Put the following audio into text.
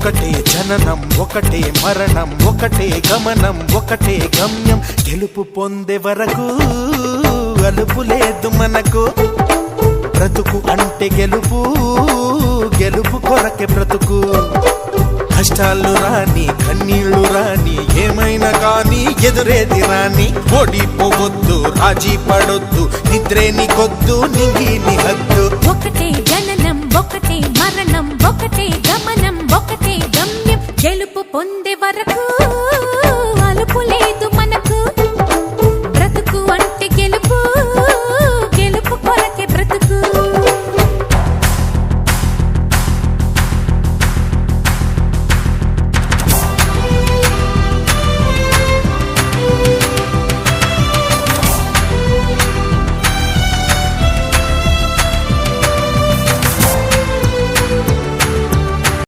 ఒకటే జననం ఒకటే మరణం ఒకటే గమనం ఒకటే గమ్యం గెలుపు పొందే వరకు అలుపు లేదు మనకు బ్రతుకు అంటే గెలుపు గెలుపు కొరకే బ్రతుకు కష్టాలు రాని కన్నీళ్లు రాని ఏమైనా కానీ ఎదురేది రాని ఓడిపోవద్దు రాజీ పడొద్దు నిద్రే నీకొద్దు నింగి నీ హద్దు ఒకటే జననం ఒకటే మరణం ఒకటే